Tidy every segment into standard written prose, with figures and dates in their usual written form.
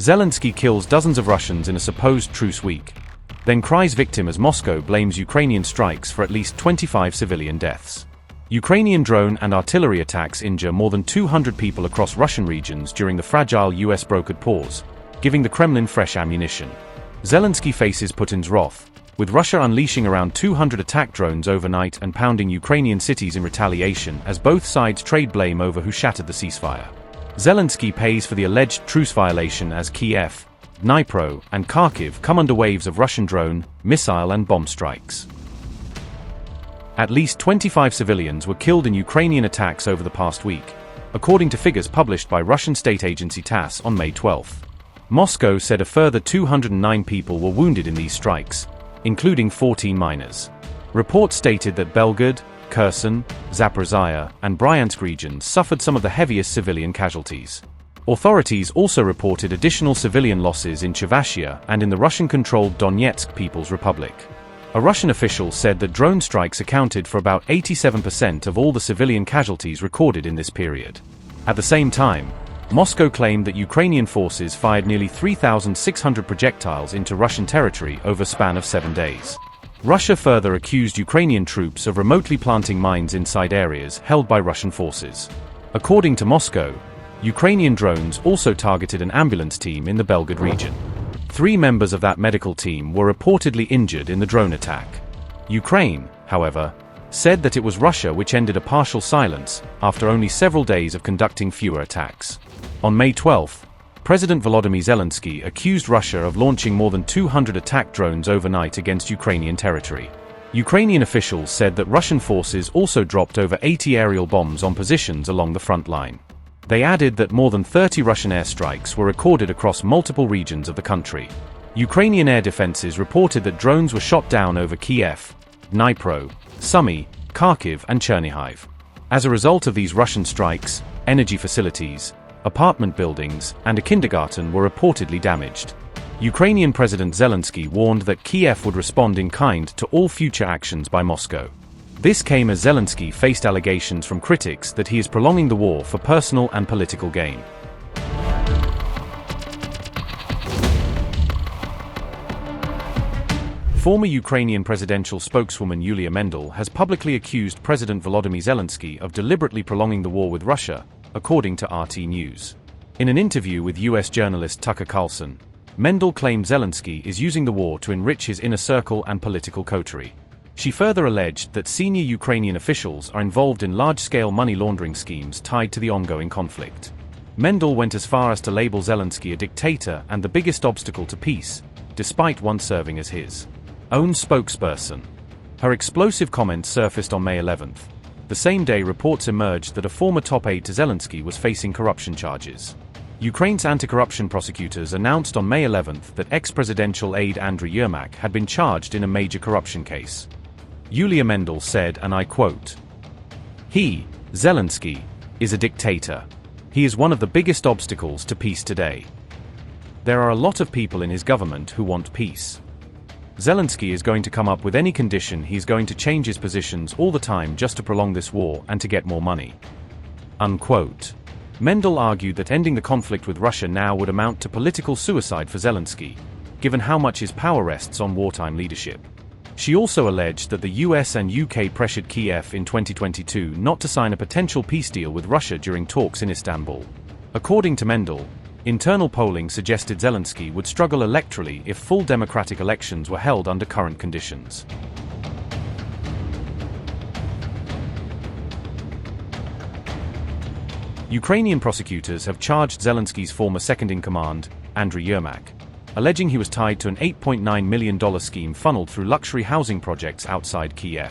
Zelensky kills dozens of Russians in a supposed truce week, then cries victim as Moscow blames Ukrainian strikes for at least 25 civilian deaths. Ukrainian drone and artillery attacks injure more than 200 people across Russian regions during the fragile US-brokered pause, giving the Kremlin fresh ammunition. Zelensky faces Putin's wrath, with Russia unleashing around 200 attack drones overnight and pounding Ukrainian cities in retaliation as both sides trade blame over who shattered the ceasefire. Zelensky pays for the alleged truce violation as Kyiv, Dnipro, and Kharkiv come under waves of Russian drone, missile and bomb strikes. At least 25 civilians were killed in Ukrainian attacks over the past week, according to figures published by Russian state agency TASS on May 12. Moscow said a further 209 people were wounded in these strikes, including 14 minors. Reports stated that Belgorod, Kherson, Zaporizhzhia, and Bryansk regions suffered some of the heaviest civilian casualties. Authorities also reported additional civilian losses in Chuvashia and in the Russian-controlled Donetsk People's Republic. A Russian official said that drone strikes accounted for about 87% of all the civilian casualties recorded in this period. At the same time, Moscow claimed that Ukrainian forces fired nearly 3,600 projectiles into Russian territory over a span of 7 days. Russia further accused Ukrainian troops of remotely planting mines inside areas held by Russian forces. According to Moscow, Ukrainian drones also targeted an ambulance team in the Belgorod region. 3 members of that medical team were reportedly injured in the drone attack. Ukraine, however, said that it was Russia which ended a partial silence after only several days of conducting fewer attacks. On May 12, President Volodymyr Zelensky accused Russia of launching more than 200 attack drones overnight against Ukrainian territory. Ukrainian officials said that Russian forces also dropped over 80 aerial bombs on positions along the front line. They added that more than 30 Russian airstrikes were recorded across multiple regions of the country. Ukrainian air defenses reported that drones were shot down over Kyiv, Dnipro, Sumy, Kharkiv and Chernihiv. As a result of these Russian strikes, energy facilities, apartment buildings, and a kindergarten were reportedly damaged. Ukrainian President Zelensky warned that Kyiv would respond in kind to all future actions by Moscow. This came as Zelensky faced allegations from critics that he is prolonging the war for personal and political gain. Former Ukrainian presidential spokeswoman Yulia Mendel has publicly accused President Volodymyr Zelensky of deliberately prolonging the war with Russia, according to RT News. In an interview with US journalist Tucker Carlson, Mendel claimed Zelensky is using the war to enrich his inner circle and political coterie. She further alleged that senior Ukrainian officials are involved in large-scale money laundering schemes tied to the ongoing conflict. Mendel went as far as to label Zelensky a dictator and the biggest obstacle to peace, despite once serving as his own spokesperson. Her explosive comments surfaced on May 11. The same day, reports emerged that a former top aide to Zelensky was facing corruption charges. Ukraine's anti-corruption prosecutors announced on May 11 that ex-presidential aide Andriy Yermak had been charged in a major corruption case. Yulia Mendel said, and I quote, "He, Zelensky, is a dictator. He is one of the biggest obstacles to peace today. There are a lot of people in his government who want peace. Zelensky is going to come up with any condition. He's going to change his positions all the time just to prolong this war and to get more money." Unquote. Mendel argued that ending the conflict with Russia now would amount to political suicide for Zelensky, given how much his power rests on wartime leadership. She also alleged that the US and UK pressured Kyiv in 2022 not to sign a potential peace deal with Russia during talks in Istanbul. According to Mendel, internal polling suggested Zelensky would struggle electorally if full democratic elections were held under current conditions. Ukrainian prosecutors have charged Zelensky's former second-in-command, Andriy Yermak, alleging he was tied to an $8.9 million scheme funneled through luxury housing projects outside Kyiv.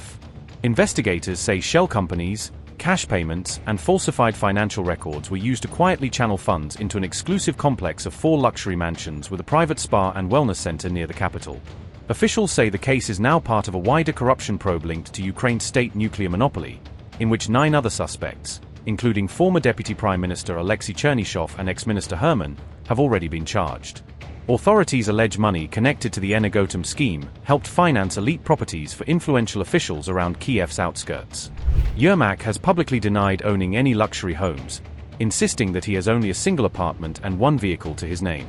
Investigators say shell companies, cash payments, and falsified financial records were used to quietly channel funds into an exclusive complex of 4 luxury mansions with a private spa and wellness center near the capital. Officials say the case is now part of a wider corruption probe linked to Ukraine's state nuclear monopoly, in which 9 other suspects, including former Deputy Prime Minister Alexei Chernyshov and ex-minister Herman, have already been charged. Authorities allege money connected to the Energoatom scheme helped finance elite properties for influential officials around Kyiv's outskirts. Yermak has publicly denied owning any luxury homes, insisting that he has only a single apartment and 1 vehicle to his name.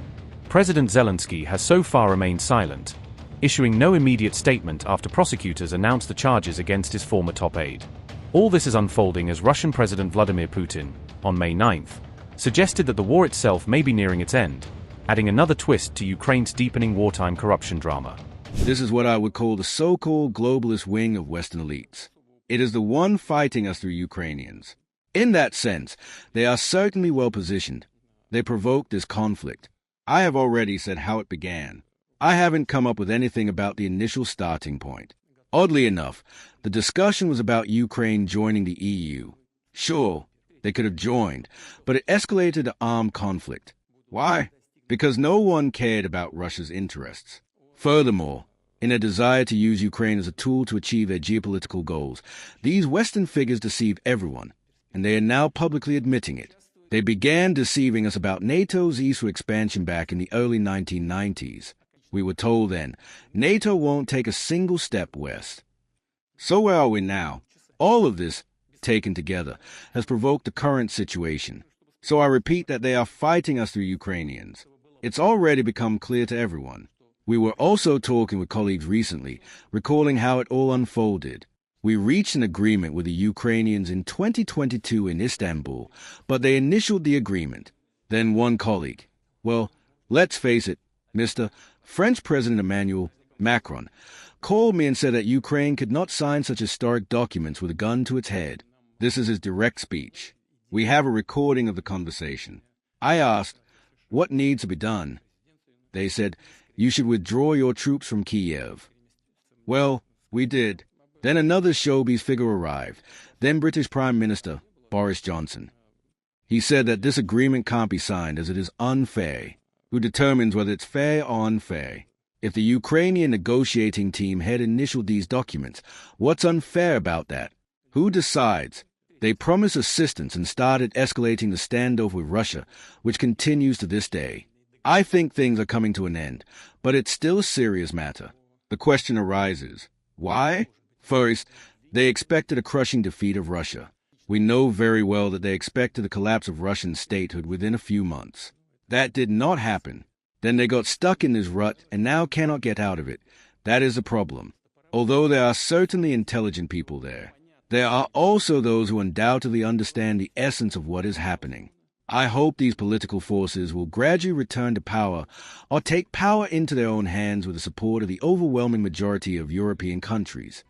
President Zelensky has so far remained silent, issuing no immediate statement after prosecutors announced the charges against his former top aide. All this is unfolding as Russian President Vladimir Putin, on May 9th, suggested that the war itself may be nearing its end, adding another twist to Ukraine's deepening wartime corruption drama. This is what I would call the so-called globalist wing of Western elites. It is the one fighting us through Ukrainians. In that sense, they are certainly well positioned. They provoked this conflict. I have already said how it began. I haven't come up with anything about the initial starting point. Oddly enough, the discussion was about Ukraine joining the EU. Sure, they could have joined, but it escalated to armed conflict. Why? Because no one cared about Russia's interests. Furthermore, in a desire to use Ukraine as a tool to achieve their geopolitical goals, these Western figures deceived everyone, and they are now publicly admitting it. They began deceiving us about NATO's eastward expansion back in the early 1990s. We were told then, NATO won't take a single step west. So where are we now? All of this, taken together, has provoked the current situation. So I repeat that they are fighting us through Ukrainians. It's already become clear to everyone. We were also talking with colleagues recently, recalling how it all unfolded. We reached an agreement with the Ukrainians in 2022 in Istanbul, but they initialed the agreement. Then one colleague, well, let's face it, Mr. French President Emmanuel Macron, called me and said that Ukraine could not sign such historic documents with a gun to its head. This is his direct speech. We have a recording of the conversation. I asked, what needs to be done? They said, you should withdraw your troops from Kyiv. Well, we did. Then another showbiz figure arrived, then British Prime Minister Boris Johnson. He said that this agreement can't be signed as it is unfair. Who determines whether it's fair or unfair? If the Ukrainian negotiating team had initialed these documents, what's unfair about that? Who decides? They promised assistance and started escalating the standoff with Russia, which continues to this day. I think things are coming to an end, but it's still a serious matter. The question arises, why? First, they expected a crushing defeat of Russia. We know very well that they expected the collapse of Russian statehood within a few months. That did not happen. Then they got stuck in this rut and now cannot get out of it. That is the problem. Although there are certainly intelligent people there, there are also those who undoubtedly understand the essence of what is happening. I hope these political forces will gradually return to power or take power into their own hands with the support of the overwhelming majority of European countries.